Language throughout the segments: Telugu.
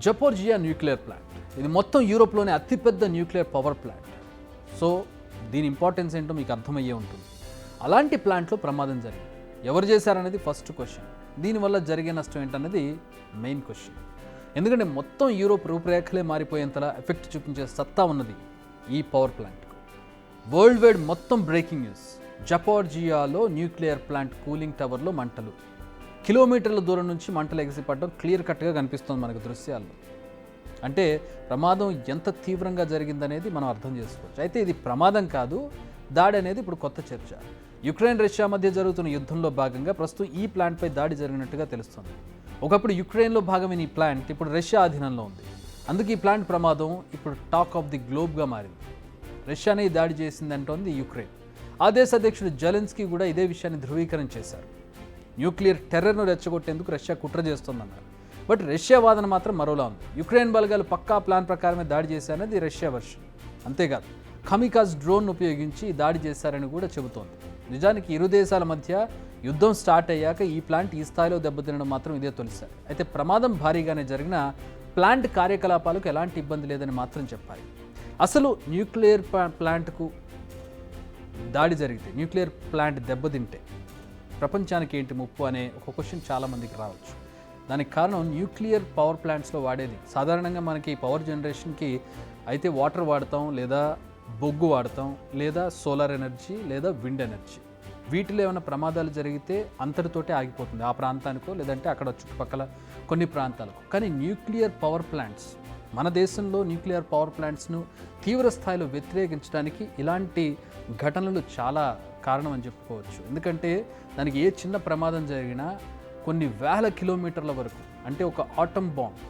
జపోర్జియా న్యూక్లియర్ ప్లాంట్ ఇది మొత్తం యూరోప్లోనే అతిపెద్ద న్యూక్లియర్ పవర్ ప్లాంట్. సో దీని ఇంపార్టెన్స్ ఏంటో మీకు అర్థమయ్యే ఉంటుంది. అలాంటి ప్లాంట్లో ప్రమాదం జరిగింది. ఎవరు చేశారనేది ఫస్ట్ క్వశ్చన్. దీనివల్ల జరిగే నష్టం ఏంటన్నది మెయిన్ క్వశ్చన్. ఎందుకంటే మొత్తం యూరోప్ రూపురేఖలే మారిపోయేంతలా ఎఫెక్ట్ చూపించే సత్తా ఉన్నది ఈ పవర్ ప్లాంట్. వరల్డ్ వైడ్ మొత్తం బ్రేకింగ్ న్యూస్. జపోర్జియాలో న్యూక్లియర్ ప్లాంట్ కూలింగ్ టవర్లో మంటలు. కిలోమీటర్ల దూరం నుంచి మంటలు ఎగసిపడడం క్లియర్ కట్గా కనిపిస్తుంది మనకు దృశ్యాల్లో. అంటే ప్రమాదం ఎంత తీవ్రంగా జరిగిందనేది మనం అర్థం చేసుకోవచ్చు. అయితే ఇది ప్రమాదం కాదు, దాడి అనేది ఇప్పుడు కొత్త చర్చ. యుక్రెయిన్ రష్యా మధ్య జరుగుతున్న యుద్ధంలో భాగంగా ప్రస్తుతం ఈ ప్లాంట్పై దాడి జరిగినట్టుగా తెలుస్తుంది. ఒకప్పుడు యుక్రెయిన్లో భాగమైన ఈ ప్లాంట్ ఇప్పుడు రష్యా అధీనంలో ఉంది. అందుకే ఈ ప్లాంట్ ప్రమాదం ఇప్పుడు టాక్ ఆఫ్ ది గ్లోబ్గా మారింది. రష్యానే ఈ దాడి చేసిందంటోంది యుక్రెయిన్. ఆ దేశ అధ్యక్షుడు జెలెన్స్కీ కూడా ఇదే విషయాన్ని ధృవీకరణ చేశారు. న్యూక్లియర్ టెర్రర్ను రెచ్చగొట్టేందుకు రష్యా కుట్ర చేస్తోందన్నారు. బట్ రష్యా వాదన మాత్రం మరోలా ఉంది. యుక్రెయిన్ బలగాలు పక్కా ప్లాన్ ప్రకారమే దాడి చేశారనేది రష్యా వర్షన్. అంతేకాదు ఖమికాజ్ డ్రోన్ ఉపయోగించి దాడి చేశారని కూడా చెబుతోంది. నిజానికి ఇరు దేశాల మధ్య యుద్ధం స్టార్ట్ అయ్యాక ఈ ప్లాంట్ ఈ స్థాయిలో దెబ్బతినడం మాత్రం ఇదే తొలిసారి. అయితే ప్రమాదం భారీగానే జరిగిన ప్లాంట్ కార్యకలాపాలకు ఎలాంటి ఇబ్బంది లేదని మాత్రం చెప్పాలి. అసలు న్యూక్లియర్ ప్లాంట్కు దాడి జరిగితే, న్యూక్లియర్ ప్లాంట్ దెబ్బతింటే ప్రపంచానికి ఏంటి ముప్పు అనే ఒక క్వశ్చన్ చాలామందికి రావచ్చు. దానికి కారణం న్యూక్లియర్ పవర్ ప్లాంట్స్లో వాడేది సాధారణంగా మనకి పవర్ జనరేషన్కి అయితే వాటర్ వాడతాం, లేదా బొగ్గు వాడతాం, లేదా సోలార్ ఎనర్జీ, లేదా విండ్ ఎనర్జీ. వీటిలో ఏమైనా ప్రమాదాలు జరిగితే అంతటితోటే ఆగిపోతుంది ఆ ప్రాంతానికో, లేదంటే అక్కడ చుట్టుపక్కల కొన్ని ప్రాంతాలకు. కానీ న్యూక్లియర్ పవర్ ప్లాంట్స్, మన దేశంలో న్యూక్లియర్ పవర్ ప్లాంట్స్ను తీవ్ర స్థాయిలో వ్యతిరేకించడానికి ఇలాంటి ఘటనలు చాలా కారణం అని చెప్పుకోవచ్చు. ఎందుకంటే దానికి ఏ చిన్న ప్రమాదం జరిగినా కొన్ని వేల కిలోమీటర్ల వరకు, అంటే ఒక ఆటమ్ బాంబ్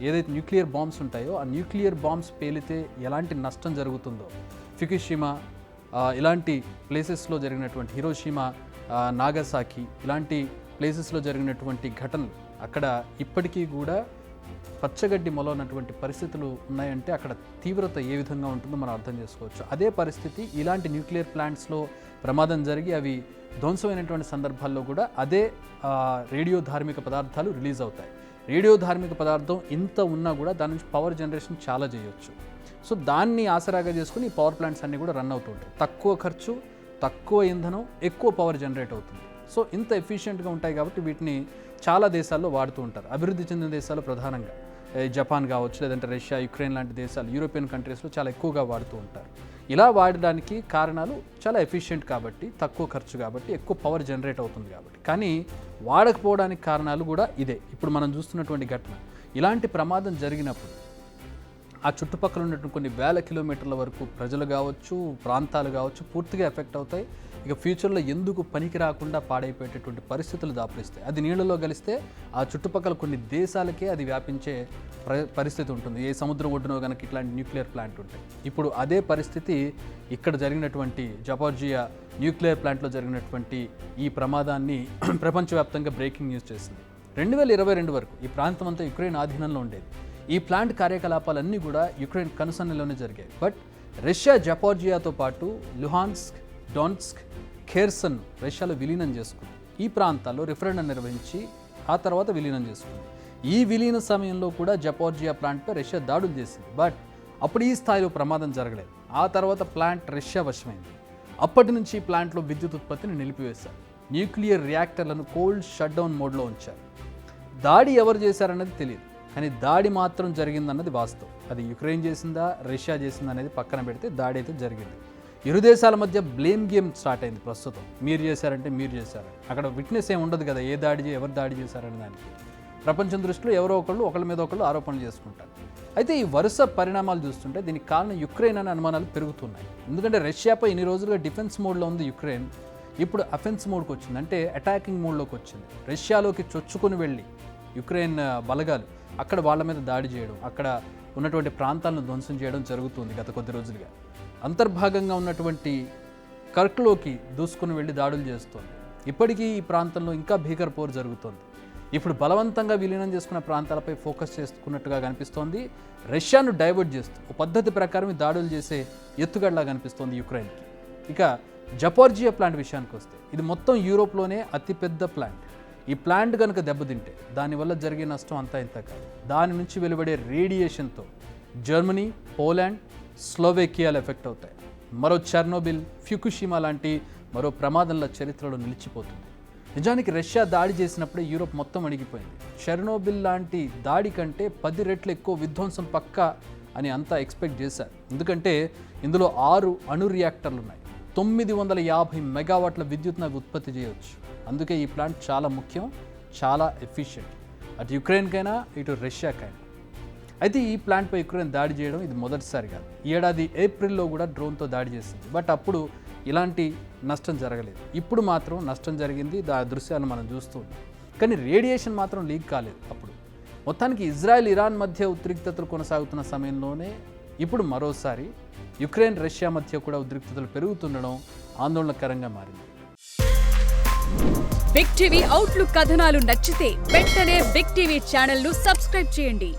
ఏదైతే న్యూక్లియర్ బాంబ్స్ ఉంటాయో ఆ న్యూక్లియర్ బాంబ్స్ పేలితే ఎలాంటి నష్టం జరుగుతుందో, ఫుకుషిమా ఇలాంటి ప్లేసెస్లో జరిగినటువంటి, హిరోషిమా, నాగసాకి ఇలాంటి ప్లేసెస్లో జరిగినటువంటి ఘటనలు అక్కడ ఇప్పటికీ కూడా పచ్చగడ్డి మొలవనటువంటి పరిస్థితులు ఉన్నాయంటే అక్కడ తీవ్రత ఏ విధంగా ఉంటుందో మనం అర్థం చేసుకోవచ్చు. అదే పరిస్థితి ఇలాంటి న్యూక్లియర్ ప్లాంట్స్లో ప్రమాదం జరిగి అవి ధ్వంసమైనటువంటి సందర్భాల్లో కూడా అదే రేడియో ధార్మిక పదార్థాలు రిలీజ్ అవుతాయి. రేడియో ధార్మిక పదార్థం ఇంత ఉన్నా కూడా దాని నుంచి పవర్ జనరేషన్ చాలా చేయొచ్చు. సో దాన్ని ఆసరాగా చేసుకుని ఈ పవర్ ప్లాంట్స్ అన్నీ కూడా రన్ అవుతూ ఉంటాయి. తక్కువ ఖర్చు, తక్కువ ఇంధనం, ఎక్కువ పవర్ జనరేట్ అవుతుంది. సో ఇంత ఎఫిషియెంట్గా ఉంటాయి కాబట్టి వీటిని చాలా దేశాల్లో వాడుతూ ఉంటారు. అభివృద్ధి చెందిన దేశాలు ప్రధానంగా జపాన్ కావచ్చు, లేదంటే రష్యా, యుక్రెయిన్ లాంటి దేశాలు, యూరోపియన్ కంట్రీస్లో చాలా ఎక్కువగా వాడుతూ ఉంటారు. ఇలా వాడడానికి కారణాలు చాలా ఎఫిషియెంట్ కాబట్టి, తక్కువ ఖర్చు కాబట్టి, ఎక్కువ పవర్ జనరేట్ అవుతుంది కాబట్టి. కానీ వాడకపోవడానికి కారణాలు కూడా ఇదే. ఇప్పుడు మనం చూస్తున్నటువంటి ఘటన, ఇలాంటి ప్రమాదం జరిగినప్పుడు ఆ చుట్టుపక్కల ఉన్నటువంటి కొన్ని వేల కిలోమీటర్ల వరకు ప్రజలు కావచ్చు, ప్రాంతాలు కావచ్చు పూర్తిగా ఎఫెక్ట్ అవుతాయి. ఇక ఫ్యూచర్లో ఎందుకు పనికి రాకుండా పాడైపోయేటటువంటి పరిస్థితులు దాపురిస్తాయి. అది నీళ్ళలో కలిస్తే ఆ చుట్టుపక్కల కొన్ని దేశాలకే అది వ్యాపించే పరిస్థితి ఉంటుంది. ఏ సముద్రం ఒడ్డునో కనుక ఇట్లాంటి న్యూక్లియర్ ప్లాంట్ ఉంటాయి. ఇప్పుడు అదే పరిస్థితి ఇక్కడ జరిగినటువంటి జపోర్జియా న్యూక్లియర్ ప్లాంట్లో జరిగినటువంటి ఈ ప్రమాదాన్ని ప్రపంచవ్యాప్తంగా బ్రేకింగ్ న్యూస్ చేసింది. 2022 వరకు ఈ ప్రాంతం అంతా యుక్రెయిన్ ఆధీనంలో ఉండేది. ఈ ప్లాంట్ కార్యకలాపాలన్నీ కూడా యుక్రెయిన్ కనుసన్నలోనే జరిగాయి. బట్ రష్యా జపోర్జియాతో పాటు లుహాన్స్క్, డొనెట్స్క్, ఖెర్సన్ రష్యాలో విలీనం చేసుకుంది. ఈ ప్రాంతాల్లో రిఫరెండం నిర్వహించి ఆ తర్వాత విలీనం చేసుకుంది. ఈ విలీన సమయంలో కూడా జపోర్జియా ప్లాంట్పై రష్యా దాడులు చేసింది. బట్ అప్పుడు ఈ స్థాయిలో ప్రమాదం జరగలేదు. ఆ తర్వాత ప్లాంట్ రష్యా వశమైంది. అప్పటి నుంచి ప్లాంట్లో విద్యుత్ ఉత్పత్తిని నిలిపివేశారు. న్యూక్లియర్ రియాక్టర్లను కోల్డ్ షట్డౌన్ మోడ్లో ఉంచారు. దాడి ఎవరు చేశారన్నది తెలియదు, కానీ దాడి మాత్రం జరిగిందన్నది వాస్తవం. అది యుక్రెయిన్ చేసిందా, రష్యా చేసిందా అనేది పక్కన పెడితే దాడి అయితే జరిగింది. ఇరు దేశాల మధ్య బ్లేమ్ గేమ్ స్టార్ట్ అయింది ప్రస్తుతం. మీరు చేశారంటే మీరు చేశారని. అక్కడ విట్నెస్ ఏమి ఉండదు కదా, ఎవరు దాడి చేశారనే దానికి. ప్రపంచం దృష్టిలో ఎవరో ఒకళ్ళ మీద ఒకళ్ళు ఆరోపణలు చేసుకుంటారు. అయితే ఈ వరుస పరిణామాలు చూస్తుంటే దీనికి కారణం యుక్రెయిన్ అనే అనుమానాలు పెరుగుతున్నాయి. ఎందుకంటే రష్యాపై ఇన్ని రోజులుగా డిఫెన్స్ మోడ్లో ఉంది యుక్రెయిన్, ఇప్పుడు అఫెన్స్ మోడ్కి వచ్చింది, అంటే అటాకింగ్ మోడ్లోకి వచ్చింది. రష్యాలోకి చొచ్చుకొని వెళ్ళి యుక్రెయిన్ బలగాలు అక్కడ వాళ్ళ మీద దాడి చేయడం, అక్కడ ఉన్నటువంటి ప్రాంతాలను ధ్వంసం చేయడం జరుగుతుంది గత కొద్ది రోజులుగా. అంతర్భాగంగా ఉన్నటువంటి కర్క్లోకి దూసుకుని వెళ్ళి దాడులు చేస్తోంది. ఇప్పటికీ ఈ ప్రాంతంలో ఇంకా భీకర పోరు జరుగుతోంది. ఇప్పుడు బలవంతంగా విలీనం చేసుకున్న ప్రాంతాలపై ఫోకస్ చేసుకున్నట్టుగా కనిపిస్తోంది. రష్యాను డైవర్ట్ చేస్తూ ఒక పద్ధతి ప్రకారం ఈ దాడులు చేసే ఎత్తుగడలా కనిపిస్తోంది యుక్రెయిన్కి. ఇక జపోర్జియా ప్లాంట్ విషయానికి వస్తే ఇది మొత్తం యూరోప్లోనే అతిపెద్ద ప్లాంట్. ఈ ప్లాంట్ కనుక దెబ్బతింటే దానివల్ల జరిగే నష్టం అంతా ఇంత కాదు. దాని నుంచి వెలువడే రేడియేషన్తో జర్మనీ, పోలాండ్, స్లోవేకియాలు ఎఫెక్ట్ అవుతాయి. మరో చెర్నోబిల్, ఫ్యుకుషిమా లాంటి మరో ప్రమాదంలో చరిత్రలో నిలిచిపోతుంది. నిజానికి రష్యా దాడి చేసినప్పుడే యూరోప్ మొత్తం అణిగిపోయింది. చెర్నోబిల్ లాంటి దాడి కంటే 10 రెట్లు ఎక్కువ విధ్వంసం పక్కా అని అంతా ఎక్స్పెక్ట్ చేశారు. ఎందుకంటే ఇందులో 6 అణు రియాక్టర్లు ఉన్నాయి. 950 మెగావాట్ల విద్యుత్ను ఉత్పత్తి చేయవచ్చు. అందుకే ఈ ప్లాంట్ చాలా ముఖ్యం, చాలా ఎఫిషియెంట్, అటు యుక్రెయిన్కైనా ఇటు రష్యాకైనా. అయితే ఈ ప్లాంట్పై యుక్రెయిన్ దాడి చేయడం ఇది మొదటిసారి కాదు. ఈ ఏడాది ఏప్రిల్లో కూడా డ్రోన్తో దాడి చేసింది. బట్ అప్పుడు ఇలాంటి నష్టం జరగలేదు. ఇప్పుడు మాత్రం నష్టం జరిగింది. దృశ్యాలను మనం చూస్తూ ఉన్నాం. కానీ రేడియేషన్ మాత్రం లీక్ కాలేదు అప్పుడు. మొత్తానికి ఇజ్రాయెల్, ఇరాన్ మధ్య ఉద్రిక్తతలు కొనసాగుతున్న సమయంలోనే ఇప్పుడు మరోసారి యుక్రెయిన్, రష్యా మధ్య కూడా ఉద్రిక్తతలు పెరుగుతుండడం ఆందోళనకరంగా మారింది. బిగ్ టీవీ అవుట్లుక్ కథనాలు నచ్చితే వెంటనే బిగ్ టీవీ ఛానల్ ను సబ్స్క్రైబ్ చేయండి.